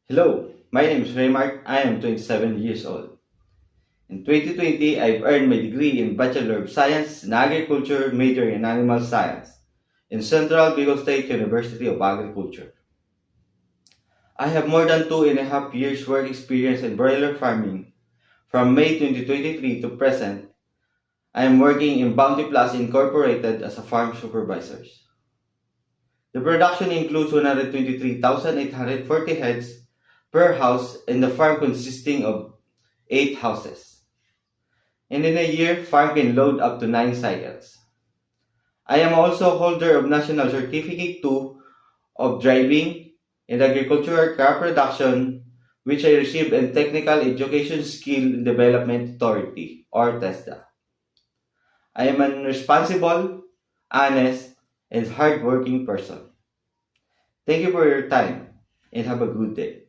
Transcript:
Hello, my name is Raymark. I am 27 years old. In 2020, I've earned my degree in Bachelor of Science in Agriculture, major in Animal Science, in Central Bicol State University of Agriculture. I have more than 2.5 years work experience in broiler farming. From May 2023 to present, I am working in Bounty Plus Incorporated as a farm supervisor. The production includes 123,840 heads per house and the farm consisting of 8 houses. And in a year, farm can load up to 9 cycles. I am also holder of National Certificate 2 of Driving in Agricultural Crop Production, which I received in Technical Education Skill Development Authority, or TESDA. I am a responsible, honest, and hardworking person. Thank you for your time, and have a good day.